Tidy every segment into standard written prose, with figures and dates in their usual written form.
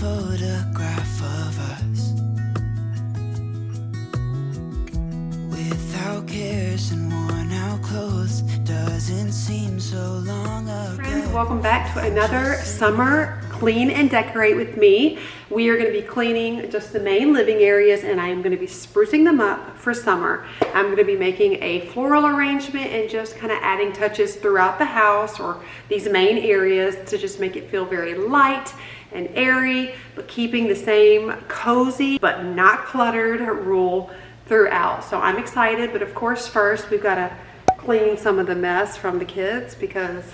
photograph of us without cares and worn out clothes. Doesn't seem so long ago. Friends, welcome back to another summer clean and decorate with me. We are going to be cleaning just the main living areas, and I am going to be sprucing them up for summer. I'm going to be making a floral arrangement and just kind of adding touches throughout the house or these main areas to just make it feel very light and airy, but keeping the same cozy but not cluttered rule throughout. So I'm excited, but of course first we've got to clean some of the mess from the kids because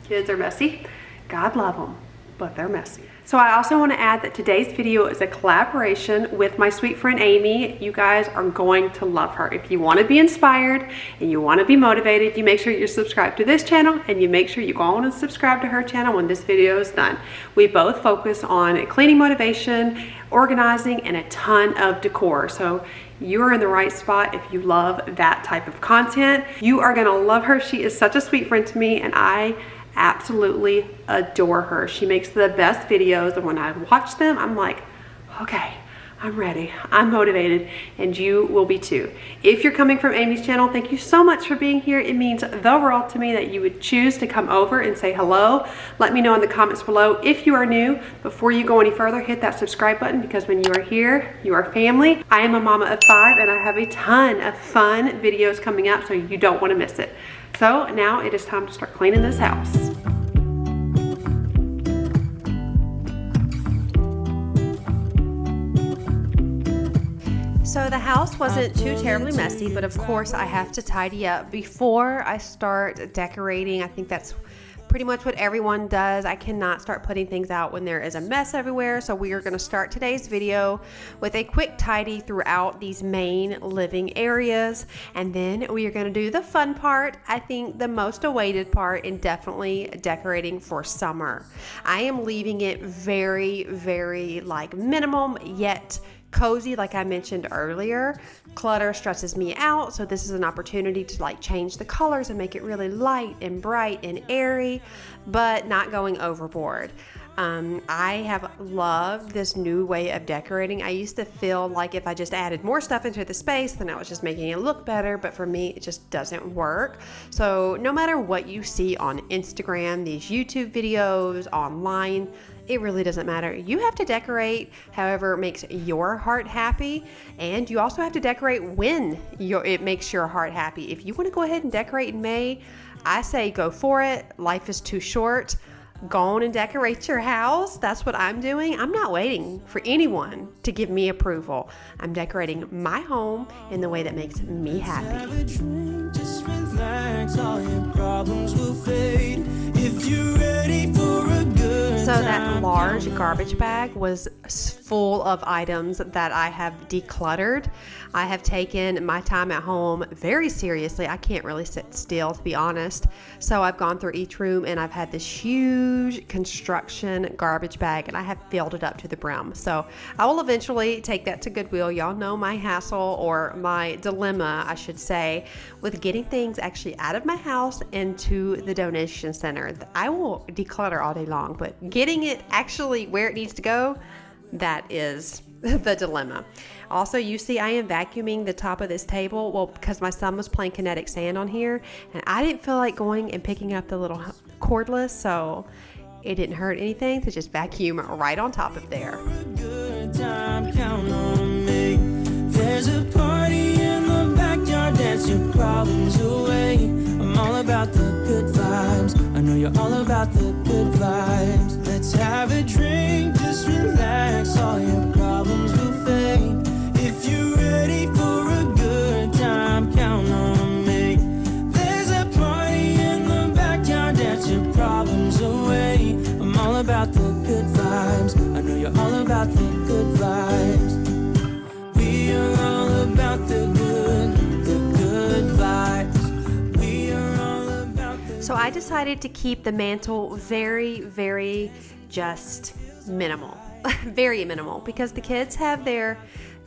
kids are messy. God love them, but they're messy. So I also want to add that today's video is a collaboration with my sweet friend Amy. You guys are going to love her. If you want to be inspired and you want to be motivated, you make sure you're subscribed to this channel and you make sure you go on and subscribe to her channel when this video is done. We both focus on cleaning motivation, organizing, and a ton of decor. So you're in the right spot if you love that type of content. You are gonna love her. She is such a sweet friend to me, and I absolutely adore her. She makes the best videos, and when I watch them, I'm like, okay, I'm ready, I'm motivated, and you will be too. If you're coming from Amy's channel, thank you so much for being here. It means the world to me that you would choose to come over and say hello. Let me know in the comments below if you are new. Before you go any further, hit that subscribe button, because when you are here, you are family. I am a mama of 5, and I have a ton of fun videos coming up, so you don't want to miss it. So now it is time to start cleaning this house. So the house wasn't too terribly messy, but of course I have to tidy up before I start decorating. I think that's pretty much what everyone does. I cannot start putting things out when there is a mess everywhere. So we are going to start today's video with a quick tidy throughout these main living areas. And then we are going to do the fun part. I think the most awaited part, and definitely decorating for summer. I am leaving it very, very like minimum yet cozy, like I mentioned earlier. Clutter stresses me out, so this is an opportunity to like change the colors and make it really light and bright and airy, but not going overboard. I have loved this new way of decorating. I used to feel like if I just added more stuff into the space, then I was just making it look better, but for me, it just doesn't work. So no matter what you see on Instagram, these YouTube videos, online, it really doesn't matter. You have to decorate however makes your heart happy, and you also have to decorate when it makes your heart happy. If you want to go ahead and decorate in May, I say go for it. Life is too short. Go on and decorate your house. That's what I'm doing. I'm not waiting for anyone to give me approval. I'm decorating my home in the way that makes me happy. Just relax, all your problems will fade if you're ready for a good So that large garbage bag was full of items that I have decluttered. I have taken my time at home very seriously. I can't really sit still, to be honest. So I've gone through each room and I've had this huge construction garbage bag, and I have filled it up to the brim. So I will eventually take that to Goodwill. Y'all know my hassle, or my dilemma, I should say, with getting things actually out of my house into the donation center. I will declutter all day long, but getting it actually where it needs to go, that is the dilemma. Also, you see I am vacuuming the top of this table, well, because my son was playing kinetic sand on here, and I didn't feel like going and picking up the little cordless, so it didn't hurt anything to just vacuum right on top of there. There's a party in the backyard, dance your problems away. I'm all about the good vibes. I know you're all about the good vibes. Let's have a drink, just relax, all your problems will fade. If you're ready for a good time, count on me. There's a party in the backyard, dance your problems away. I'm all about the good vibes. I know you're all about the good vibes. We are all about the good vibes. We are all about the. So I decided to keep the mantle very, very just minimal. Very minimal, because the kids have their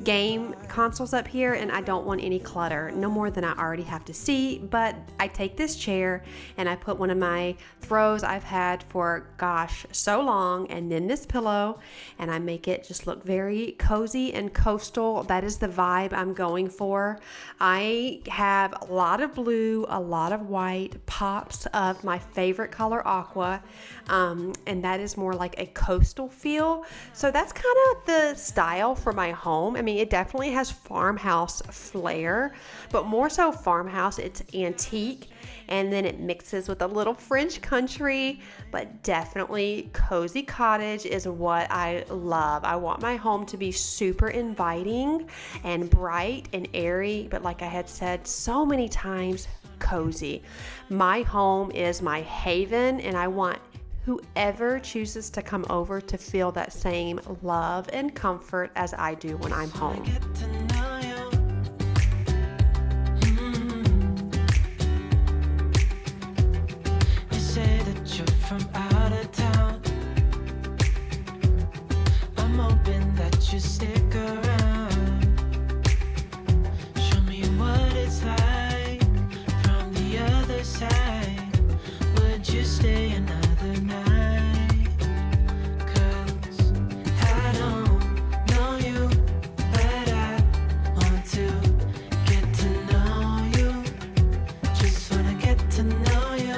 game consoles up here, and I don't want any clutter, no more than I already have to see. But I take this chair and I put one of my throws I've had for gosh so long, and then this pillow, and I make it just look very cozy and coastal. That is the vibe I'm going for. I have a lot of blue, a lot of white, pops of my favorite color aqua, and that is more like a coastal feel. So that's kind of the style for my home. I mean, it definitely has farmhouse flair, but more so farmhouse. It's antique, and then it mixes with a little French country, but definitely cozy cottage is what I love. I want my home to be super inviting and bright and airy, but like I had said so many times, cozy. My home is my haven, and I want whoever chooses to come over to feel that same love and comfort as I do when I'm home. You say that you're from out of town. I'm hoping that you stick around. Show me what it's like from the other side. Would you stay another night? 'Cause I don't know you, but I want to get to know you. Just wanna get to know you.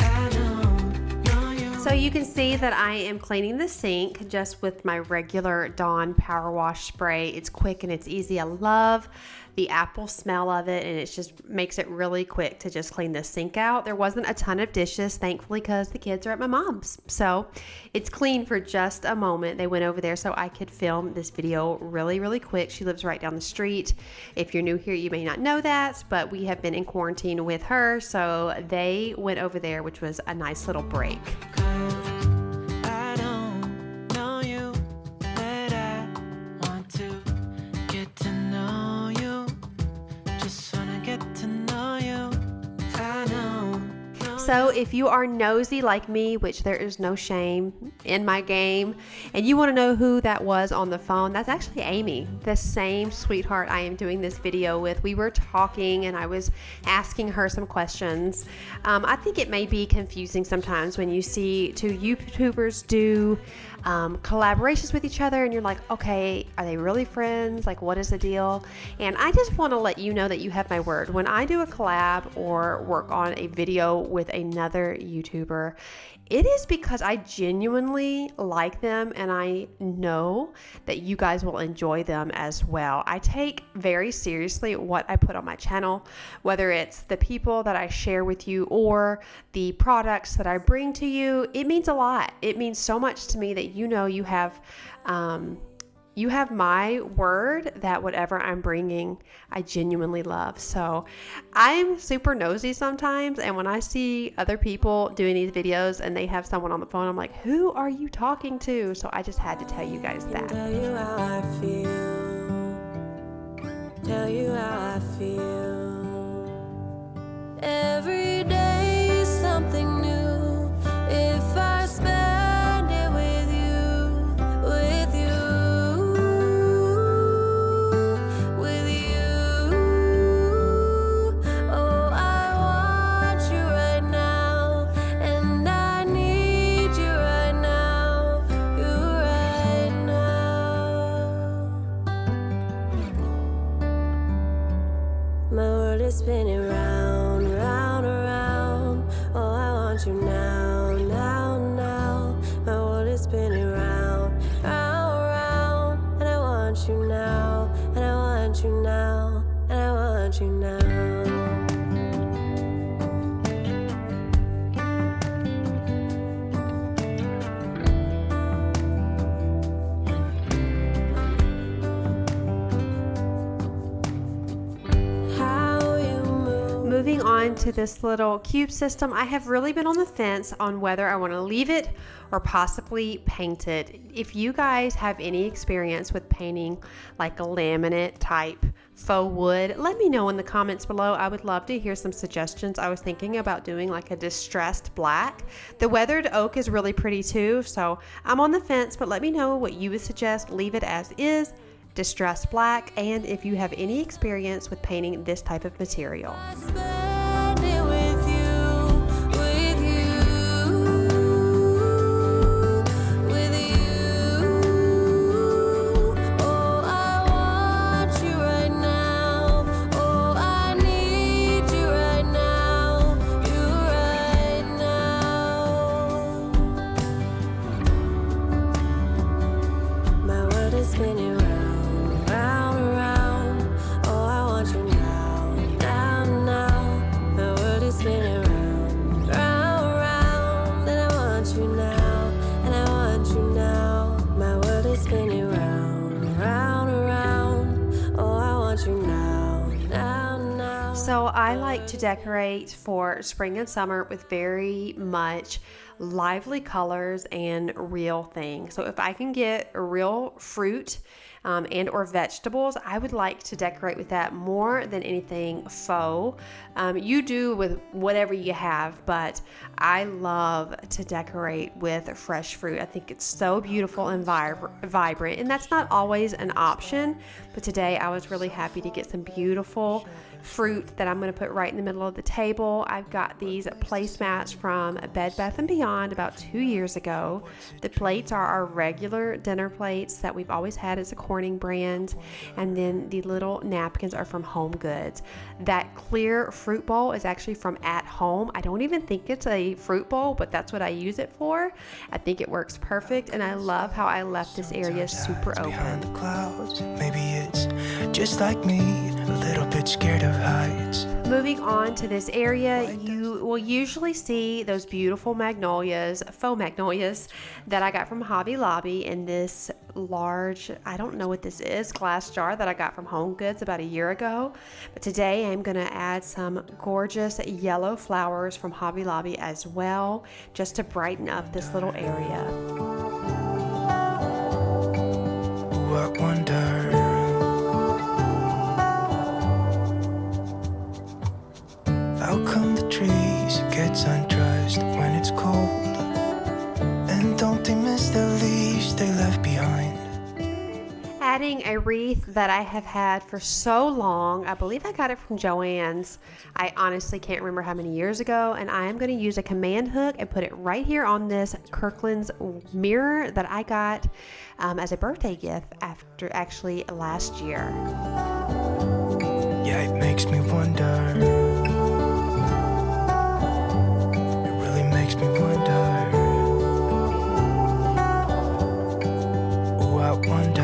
I don't know you. So you can see that I am cleaning the sink just with my regular Dawn Power Wash spray. It's quick and it's easy. I love the apple smell of it, and it just makes it really quick to just clean the sink out. There wasn't a ton of dishes, thankfully, because the kids are at my mom's. So it's clean for just a moment. They went over there so I could film this video really, really quick. She lives right down the street. If you're new here, you may not know that, but we have been in quarantine with her, so they went over there, which was a nice little break. I don't know you, but I want to get to know you. Just wanna get to know you. I know. So if you are nosy like me, which there is no shame in my game, and you want to know who that was on the phone, that's actually Amy, the same sweetheart I am doing this video with. We were talking and I was asking her some questions. I think it may be confusing sometimes when you see two YouTubers do collaborations with each other and you're like, okay, are they really friends? Like, what is the deal? And I just want to let you know that you have my word. When I do a collab or work on a video with another YouTuber, it is because I genuinely like them and I know that you guys will enjoy them as well. I take very seriously what I put on my channel, whether it's the people that I share with you or the products that I bring to you. It means a lot. It means so much to me that you know you have my word that whatever I'm bringing, I genuinely love. So I'm super nosy sometimes, and when I see other people doing these videos and they have someone on the phone, I'm like, who are you talking to? So I just had to tell you guys that. Tell you how I feel. Tell you how I feel. Every day is something new. If I spend it with you, with you. Spinning round, round, around. Oh, I want you now, now, now. My world is spinning round, round, round. And I want you now, and I want you now, and I want you now. Moving on to this little cube system, I have really been on the fence on whether I want to leave it or possibly paint it. If you guys have any experience with painting like a laminate type faux wood, let me know in the comments below. I would love to hear some suggestions. I was thinking about doing like a distressed black. The weathered oak is really pretty too, so I'm on the fence, but let me know what you would suggest. Leave it as is, distressed black, and if you have any experience with painting this type of material. Spend it with you, with you, with you. Oh, I want you right now. Oh, I need you right now. You right now. My world is spinning round, round, around. Oh, I want you now, now, now. My world is spinning round, round, round. And I want you now, and I want you now. My world is spinning round, round, around. Oh, I want you now, now, now. So I like to decorate for spring and summer with very much lively colors and real things. So if I can get real fruit and or vegetables, I would like to decorate with that more than anything faux. You do with whatever you have, but I love to decorate with fresh fruit. I think it's so beautiful and vibrant, and that's not always an option, but today I was really happy to get some beautiful fruit that I'm going to put right in the middle of the table. I've got these placemats from Bed Bath & Beyond about 2 years ago. The plates are our regular dinner plates that we've always had as a Corning brand, and then the little napkins are from Home Goods. That clear fruit bowl is actually from At Home. I don't even think it's a fruit bowl, but that's what I use it for. I think it works perfect, and I love how I left this area super Behind open. the clouds, maybe it's just like me, a little bit scared of heights. Moving on to this area, you will usually see those beautiful magnolias, faux magnolias, that I got from Hobby Lobby in this large, I don't know what this is, glass jar that I got from Home Goods about a year ago. But today I'm going to add some gorgeous yellow flowers from Hobby Lobby as well, just to brighten up this little area. Ooh, I wonder. How come the trees gets undressed when it's cold? And don't they miss the leaves they left behind? Adding a wreath that I have had for so long. I believe I got it from Joann's. I honestly can't remember how many years ago, and I am going to use a command hook and put it right here on this Kirkland's mirror that I got as a birthday gift after actually last year. Yeah, it makes me wonder. Makes me wonder. Oh, I wonder.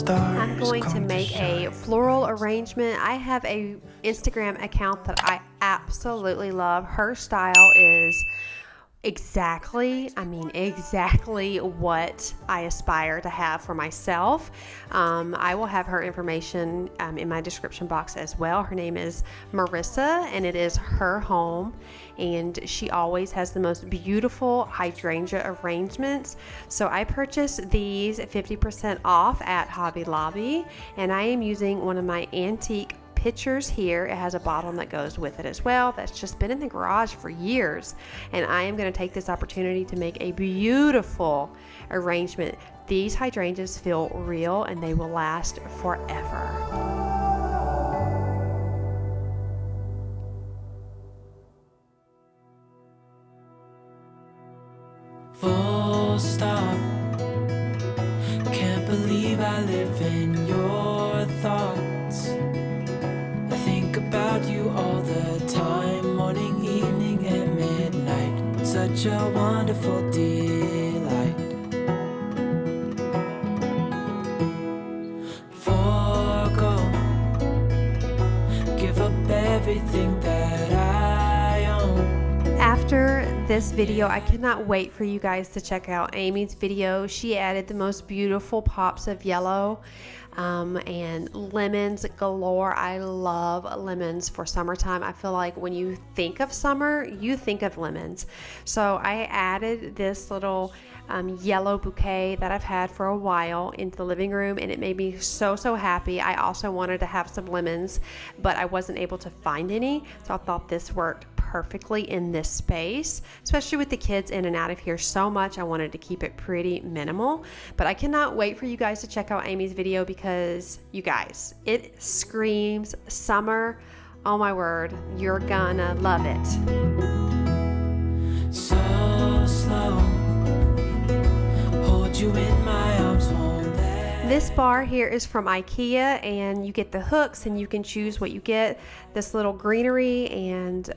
I'm going to make a floral arrangement. I have a Instagram account that I absolutely love. Her style is exactly what I aspire to have for myself. I will have her information in my description box as well. Her name is Marissa, and it is her home, and she always has the most beautiful hydrangea arrangements. So I purchased these 50% off at Hobby Lobby, and I am using one of my antique pitchers here. It has a bottle that goes with it as well. That's just been in the garage for years, and I am going to take this opportunity to make a beautiful arrangement. These hydrangeas feel real, and they will last forever. Full stop. Can't believe I live in your thoughts. I think about you all the time, morning, evening, and midnight. Such a wonderful delight. Forgo, give up everything that I own. After this video. I cannot wait for you guys to check out Amy's video. She added the most beautiful pops of yellow and lemons galore. I love lemons for summertime. I feel like when you think of summer, you think of lemons. So I added this little yellow bouquet that I've had for a while into the living room, and it made me so happy. I also wanted to have some lemons, but I wasn't able to find any, so I thought this worked perfectly in this space, especially with the kids in and out of here so much. I wanted to keep it pretty minimal, but I cannot wait for you guys to check out Amy's video because you guys, it screams summer. Oh my word, you're gonna love it. So slow, hold you in my arms, won't let. This bar here is from IKEA, and you get the hooks and you can choose what you get. This little greenery and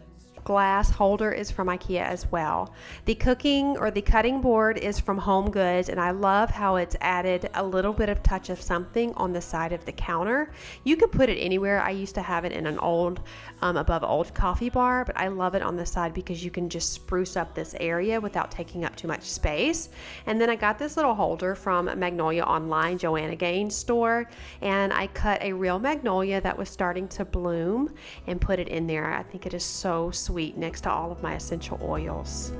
glass holder is from IKEA as well. The cooking or the cutting board is from Home Goods, and I love how it's added a little bit of touch of something on the side of the counter. You could put it anywhere. I used to have it in an old above old coffee bar, but I love it on the side because you can just spruce up this area without taking up too much space. And then I got this little holder from Magnolia Online, Joanna Gaines store, and I cut a real magnolia that was starting to bloom and put it in there. I think it is so sweet next to all of my essential oils.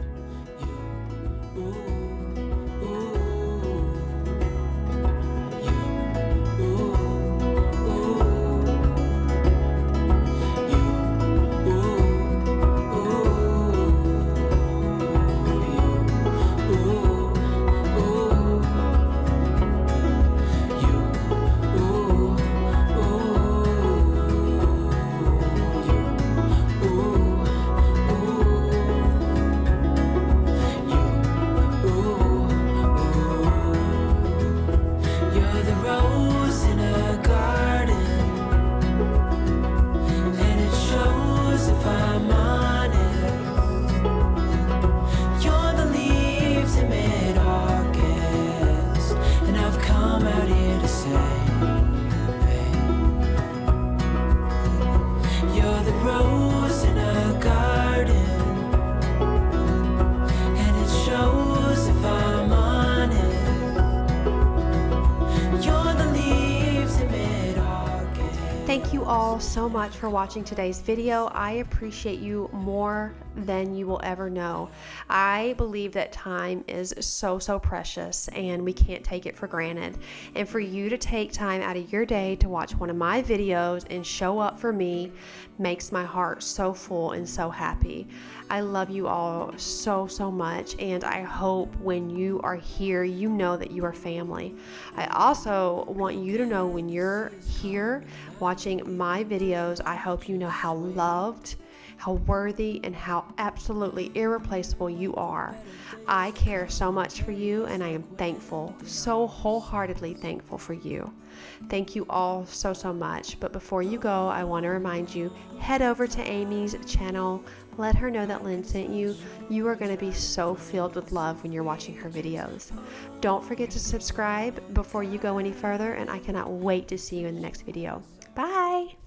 Thank you all so much for watching today's video. I appreciate you more than you will ever know. I believe that time is so precious and we can't take it for granted. And for you to take time out of your day to watch one of my videos and show up for me makes my heart so full and so happy. I love you all so much, and I hope when you are here, you know that you are family. I also want you to know when you're here watching my videos, I hope you know how loved, how worthy, and how absolutely irreplaceable you are. I care so much for you, and I am thankful, so wholeheartedly thankful for you. Thank you all so much. But before you go, I want to remind you, head over to Amy's channel. Let her know that Lynn sent you. You are going to be so filled with love when you're watching her videos. Don't forget to subscribe before you go any further, and I cannot wait to see you in the next video. Bye!